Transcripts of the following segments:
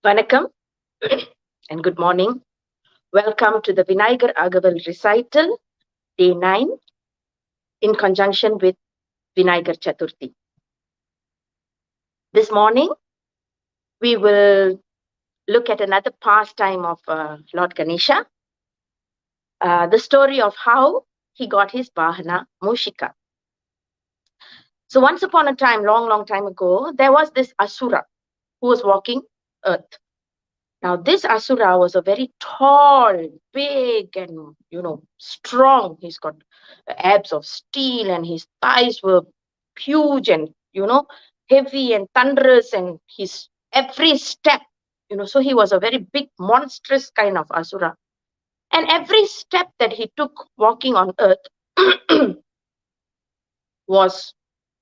Vanakkam and good morning. Welcome to the Vinayagar Agaval Recital, Day 9, in conjunction with Vinayagar Chathurthi. This morning, we will look at another pastime of Lord Ganesha, the story of how he got his Vahana Mushika. So, once upon a time, long time ago, there was this Asura who was walking earth. Now, this Asura was a very tall, big, and strong. He's got abs of steel, and his thighs were huge and heavy and thunderous, and his every step, so he was a very big, monstrous kind of Asura. And every step that he took walking on earth was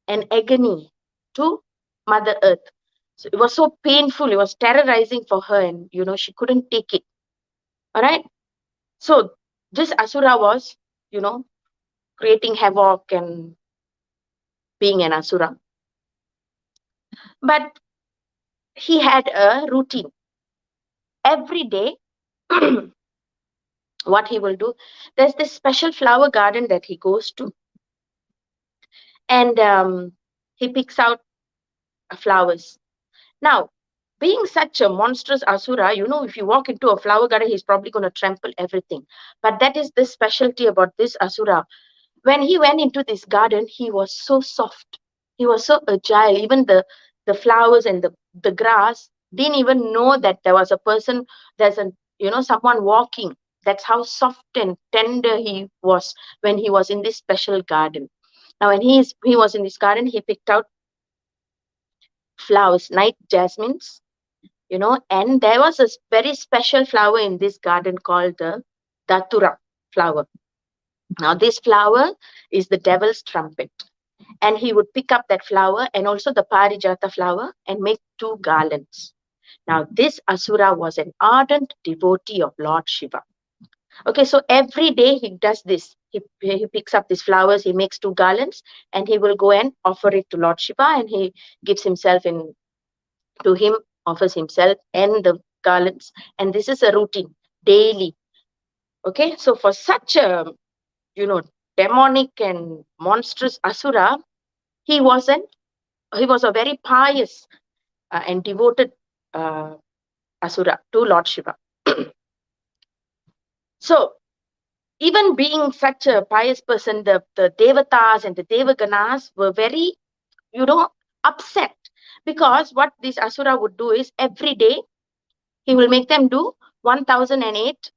an agony to Mother Earth. So it was so painful, it was terrorizing for her, and she couldn't take it. All right. So this Asura was, creating havoc and being an Asura. But he had a routine. Every day, what he will do, there's this special flower garden that he goes to, and he picks out flowers. Now, being such a monstrous Asura, if you walk into a flower garden, he's probably going to trample everything. But that is the specialty about this Asura. When he went into this garden, he was so soft. He was so agile. Even the flowers and the grass didn't even know that there was a person, there's a someone walking. That's how soft and tender he was when he was in this special garden. Now, when he was in this garden, he picked out flowers, night jasmines, and there was a very special flower in this garden called the Datura flower. Now, this flower is the devil's trumpet. And he would pick up that flower and also the Parijata flower and make two garlands. Now, this Asura was an ardent devotee of Lord Shiva. Okay, so every day he does this. He picks up these flowers, he makes two garlands, and he will go and offer it to Lord Shiva, and he gives himself in to him, offers himself and the garlands. And this is a routine daily. Okay, so for such a demonic and monstrous Asura, he wasn't he was a very pious and devoted uh, Asura to Lord Shiva. So, even being such a pious person, the Devatas and the Devaganas were very, upset, because what this Asura would do is every day he will make them do 1008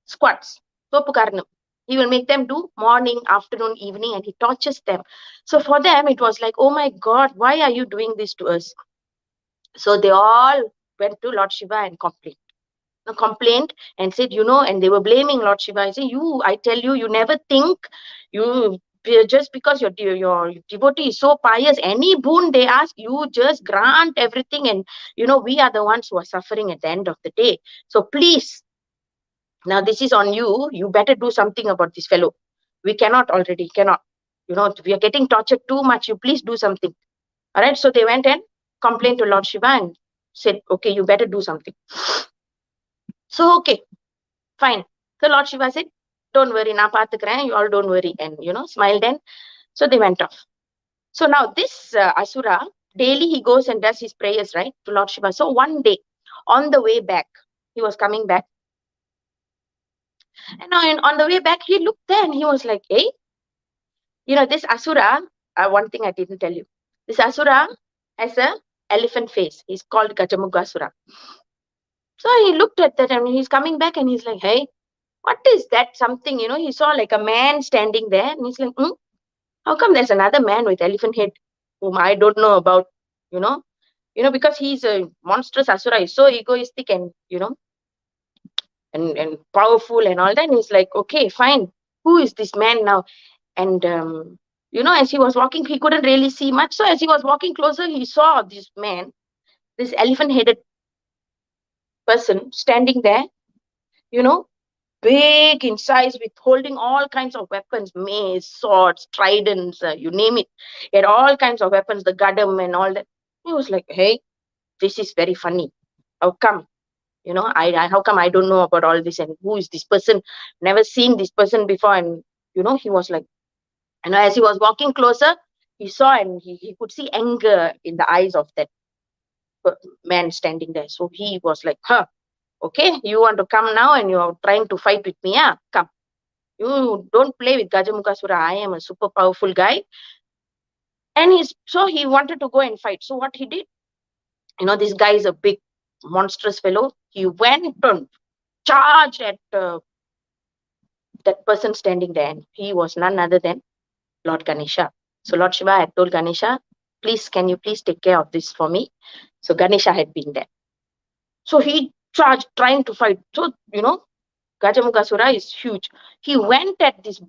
squats. Topukarnam. He will make them do morning, afternoon, evening, and he tortures them. So for them, it was like, oh my God, why are you doing this to us? So they all went to Lord Shiva and complained and said, and they were blaming Lord Shiva. I say, I tell you, you never think, you just because your devotee is so pious, any boon they ask, you just grant everything, and we are the ones who are suffering at the end of the day. So please, now this is on you. You better do something about this fellow. We cannot. We are getting tortured too much. You please do something. All right. So they went and complained to Lord Shiva and said, okay, you better do something. So, okay, fine. So Lord Shiva said, don't worry, na paathukuren, you all don't worry. And, smiled and so they went off. So now this Asura, daily he goes and does his prayers, right, to Lord Shiva. So one day, on the way back, he was coming back. And on the way back, he looked there and he was like, hey, this Asura, one thing I didn't tell you. This Asura has a elephant face. He's called Gajamugasura. So he looked at that and he's coming back and he's like, hey, what is that something? He saw like a man standing there and he's like, how come there's another man with elephant head whom I don't know about, because he's a monstrous Asura. He's so egoistic and, and powerful and all that. And he's like, okay, fine. Who is this man now? And, as he was walking, he couldn't really see much. So as he was walking closer, he saw this man, this elephant headed person standing there, big in size, with holding all kinds of weapons, mace, swords, tridents, you name it. He had all kinds of weapons, the gadam and all that. He was like, hey, this is very funny. how come? How come I don't know about all this, and who is this person? Never seen this person before. And he was like, as he was walking closer, he saw, and he could see anger in the eyes of that man standing there. So he was like, huh, okay, you want to come now and you're trying to fight with me? Yeah, come. You don't play with Gajamukasura. I am a super powerful guy. And he wanted to go and fight. So what he did, this guy is a big, monstrous fellow. He went and charged at that person standing there. And he was none other than Lord Ganesha. So Lord Shiva had told Ganesha, please, can you please take care of this for me? So Ganesha had been there. So he charged, trying to fight. So, Gajamukasura is huge. He went at this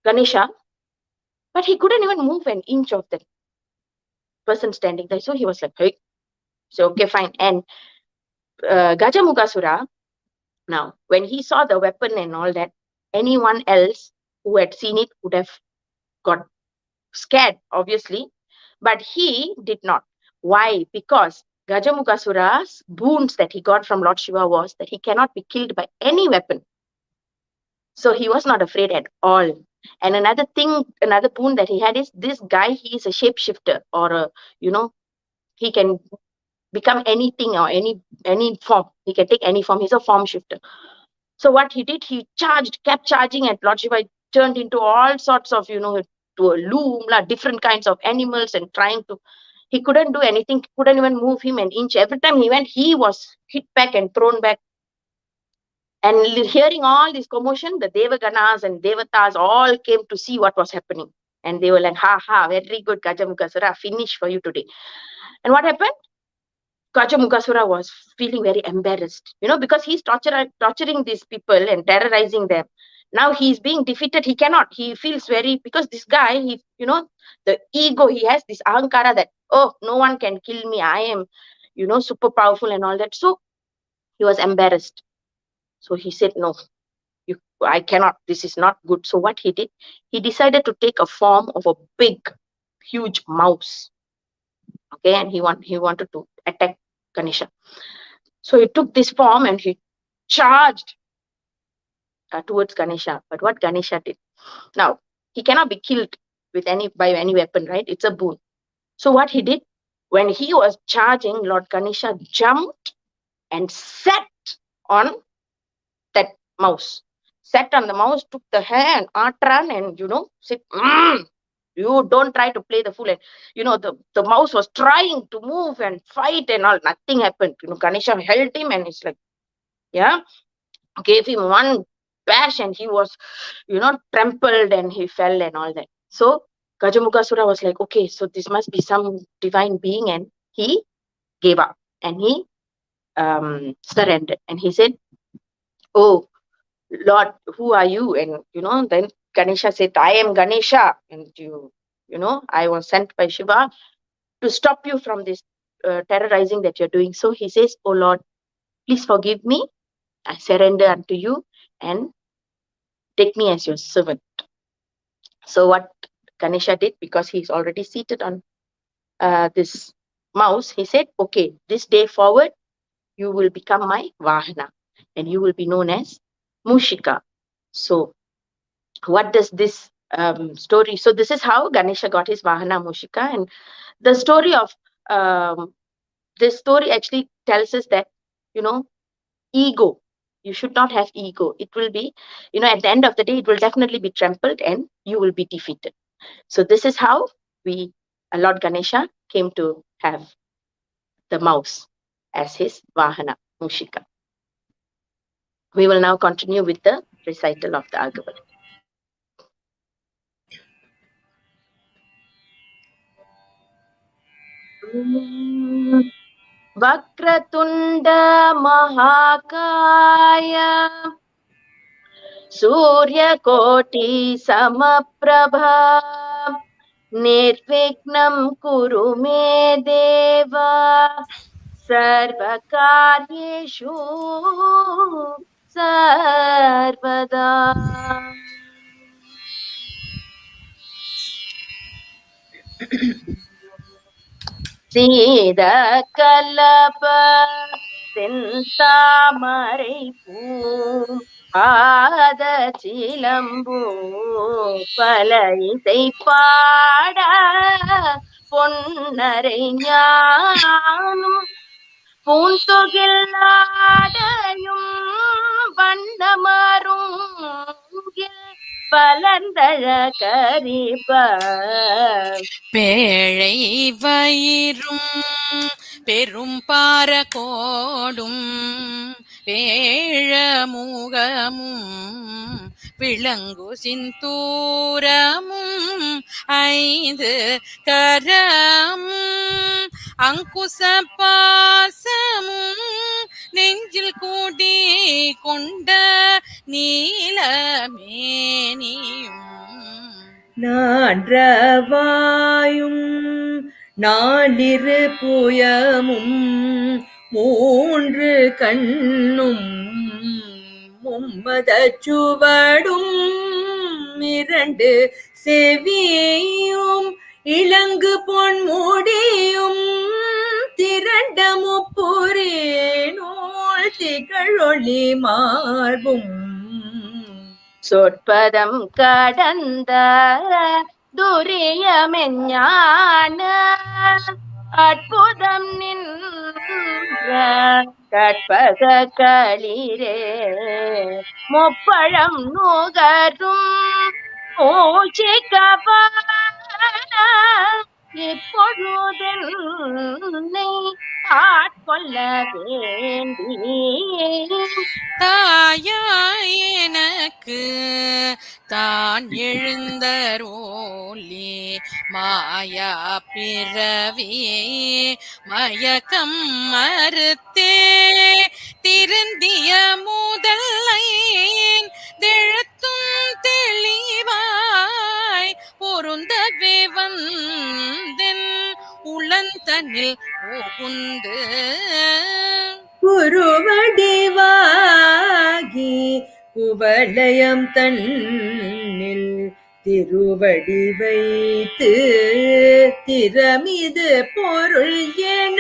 Ganesha, but he couldn't even move an inch of that person standing there. So he was like, hey. So, okay, fine. And Gajamukasura, now, when he saw the weapon and all that, anyone else who had seen it would have got scared, obviously, but he did not. Why? Because Gajamukasura's boons that he got from Lord Shiva was that he cannot be killed by any weapon. So he was not afraid at all. And another boon that he had is this guy, he is a shapeshifter, or he can become anything or any form. He can take any form. He's a form shifter. So what he did, he kept charging at Lord Shiva, turned into all sorts of, to a loom, different kinds of animals, and he couldn't do anything, couldn't even move him an inch. Every time he went, he was hit back and thrown back. And hearing all this commotion, the Devaganas and Devatas all came to see what was happening. And they were like, ha ha, very good, Gajamukasura, finish for you today. And what happened? Gajamukasura was feeling very embarrassed, because he's torturing these people and terrorizing them. Now he's being defeated. He cannot. He feels because this guy, the ego, he has this ahankara that, oh, no one can kill me. I am, super powerful and all that. So he was embarrassed. So he said, no, I cannot. This is not good. So what he did, he decided to take a form of a big, huge mouse. Okay, and he wanted to attack Ganesha. So he took this form and he charged towards Ganesha. But what Ganesha did, now he cannot be killed by any weapon, right? It's a boon. So what he did, when he was charging, Lord Ganesha jumped and sat on that mouse. Sat on the mouse, took the hair and Atran, and said, you don't try to play the fool. And the mouse was trying to move and fight and all. Nothing happened. Ganesha held him and it's like, yeah, gave him one bash and he was, trampled and he fell and all that. So Gajamukasura was like, okay, so this must be some divine being, and he gave up and he surrendered. And he said, oh, Lord, who are you? And, then Ganesha said, I am Ganesha. And I was sent by Shiva to stop you from this terrorizing that you're doing. So he says, oh Lord, please forgive me. I surrender unto you and take me as your servant. So what Ganesha did, because he's already seated on this mouse, he said, okay, this day forward, you will become my Vahana and you will be known as Mushika. So what does this story, so this is how Ganesha got his Vahana Mushika. And the story of this story actually tells us that, ego, you should not have ego. It will be, at the end of the day, it will definitely be trampled and you will be defeated. So this is how Lord Ganesha came to have the mouse as his Vahana Mushika. We will now continue with the recital of the Agaval. Vakratunda Mahakaya Suryakoti Samaprabha Nirvignam Kuru Me Deva Sarvakaryeshu Sarvada. சீத கலப செந்தாமரை பூ பாத சிலம்பு பல இசை பாட பொன்னரை ஞானும் பூந்தொகில்லாடையும் வண்ணமரும் பலந்தழ கரிப பேழை வயிறும் பெரும் பாரகோடும் வேழமுகமும் விளங்கு சிந்தூரமும் ஐந்து கரமும் அங்குச பாசமும் நெஞ்சில் கூடி கொண்ட நீலமேனியும் நான்றவாயும் நாலிரு புயமும் மூன்று கண்ணும் மும்மதச் சுவடும் இரண்டு செவியும் இளங்கு பொன்முடியும் திரண்ட முப்புரி நூல் திகழொளி மார்பும் சொற்பதம் கடந்த துரியமெஞ்ஞான அற்புதம் நின்ற கற்பக களிரே முப்பழம் நுகரும் மூச்சிக்கபான இப்பொழுதென்னை ஆட்கொள்ள வேண்டி தாயாய் எனக்கு தான் எழுந்தரோலி மாயா பிறவி மயக்கம் மறுத்தே திருந்திய முதல்லையின் தெழுத்தும் தெளிவாய் பொருந்தவே வந்தென் உளந்தனில் புகுந்து குருவடிவாகி குவலயம் தன்னில் திருவடி வைத்து திறமிது பொருள் என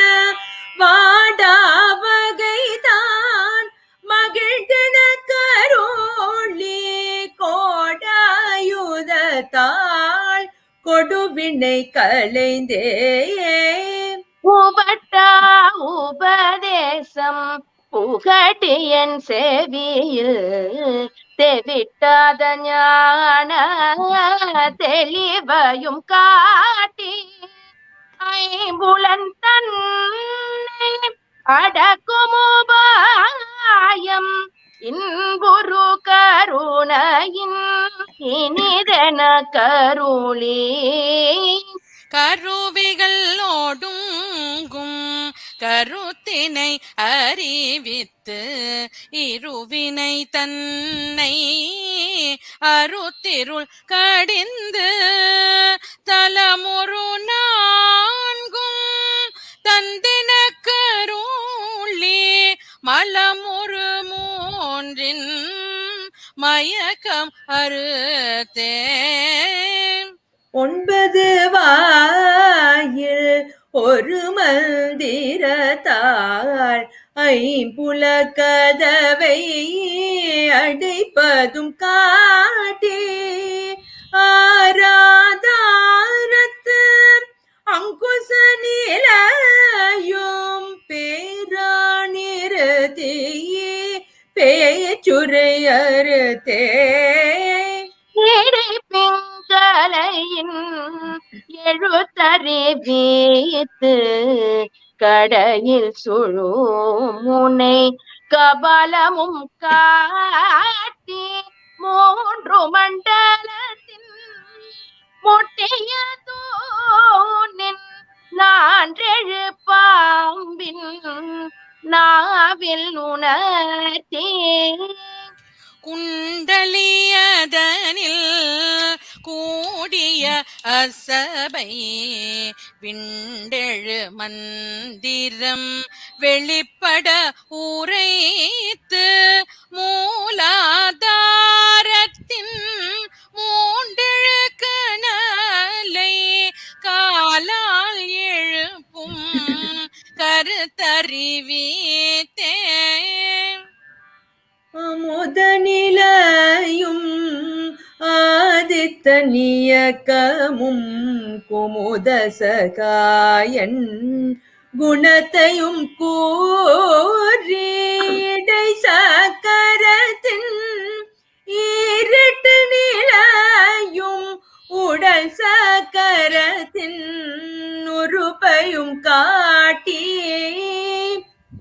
வாடாவகைதான் மகிழ்ந்தன கரோளி கோடாயுதத்தாள் கொடுவினை களைந்தே உபட்டா உபதேசம் புகட்டியன் செவியில் தெவிட்டாத ஞான தெளிவையும் காட்டி ஐம்புலன் தன்னை அடக்கும் உபாயம் இன்புரு கருணையின் இனிதென கருளி கருவிகளோடுங்கும் கருத்தினை அறிவித்து இருவினை தன்னை அருத்திருள் கடிந்து தலமுறு நான்கும் தந்தின கருளி மலமுறு மூன்றின் மயக்கம் அறுத்தே ஒன்பது வாயில் ஒரு மந்திரத்தாள் ஐம்புல கதவை அடைப்பதும் காட்டி ஆராதாரத்து அங்குச நிலையும் பேரானிருதியே பேச்சுரையறுத்தே பிங்களையின் எழுத்தறிவித்து கடையில் சுழுமுனை கபாலமும் காட்டி மூன்று மண்டலத்தின் முட்டிய தூணின் நான்றெழு பாம்பின் நாவில் உணர்த்தே குண்டலியதனில் கூடிய அசபை விண்டெழு மந்திரம் வெளிப்பட உரைத்து மூலாதாரத்தின் மூண்டெழு கணலை காலால் எழுப்பும் அறிவித்தே அமுத நிலையும் ஆதித்தனியக்கமும் குமுத சகாயன் குணத்தையும் கூறிடை சக்கரத்தின் ஈரட்டு நிலையும் உடல் சக்கரத்தின் உறுப்பையும் காட்டி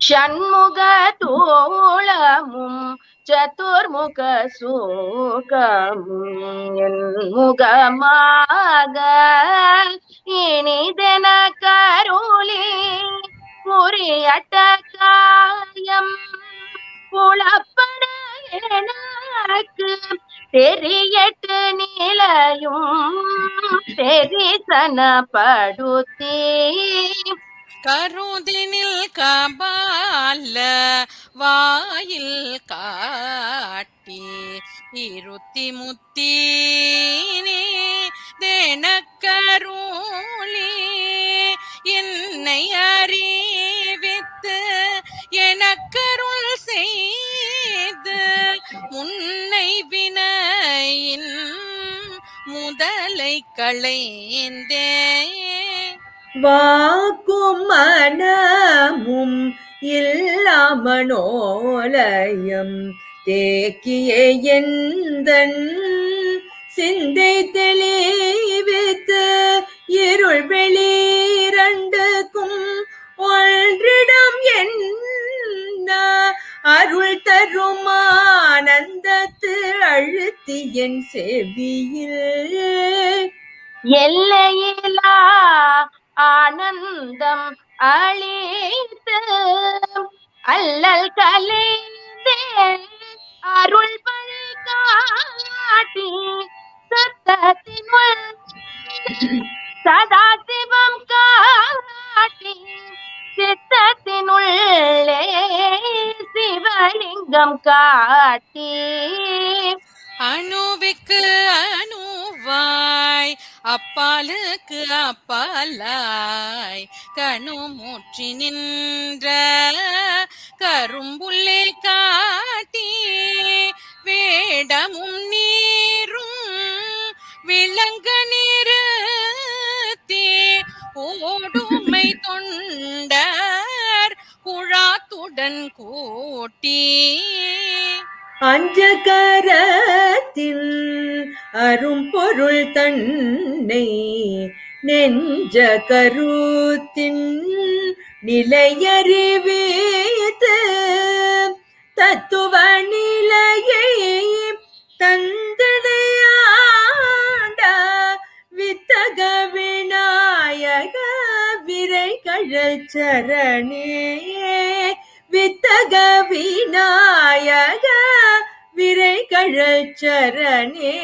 ஷண்முக தோளமும் சதுர்முக சூகமும் என் முகமாக இனிதென கருளி முறியட்ட காயம் புலப்பட எனக்கு தெரியட்டு நிலையும் தெரிசனப்படுத்தி கருதினில் கபால வாயில் காட்டி இருத்தி முத்தீனே தெனக்கருளி என்னை அறிவித்து எனக்கருள் செய்து முன்னை வினையின் முதலை களைந்தே வாக்கும் மனமும் இல்லாமனோலயம் தேக்கிய எந்தன் சிந்தை தெளிவித்து இருள் வெளிரண்டுக்கும் ஒன்றிடம் என்ன அருள் தரும் ஆனந்தத்து அழுத்தி என் செவியில் எல்லையிலா ஆனந்தம் அளித்து அல்லல் கலைந்தே அருள் பழி காட்டி சத்தத்தினுள் சதாசிவம் காட்டி சித்தத்தினுள்ளே சிவலிங்கம் காட்டி அணுவிக்கு அணுவாய் அப்பாலுக்கு அப்பாலாய் கணுமூற்றி நின்ற கரும்புள்ளே காட்டி வேடமும் நீரும் விளங்க நிறுத்தி ஓடுமை தொண்டர் குழாத்துடன் கூட்டி அஞ்சகரத்தின் அரும்பொருள் தன்னை நெஞ்ச கருத்தின் நிலையறிவித்து தத்துவ நிலையை தந்தடையாண்ட வித்தக Vinayaka விரைகழல் சரணே வித்தக Vinayaka விரைகழல் சரணே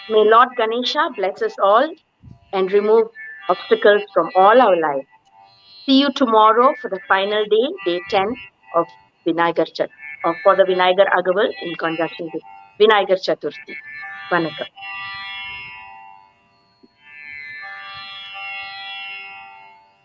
May Lord Ganesha bless us all and remove obstacles from all our lives. See you tomorrow for the final day, day 10 of Vinayagar Chat, for the Vinayagar Agaval in conjunction with Vinayagar Chathurthi. Vanakkam.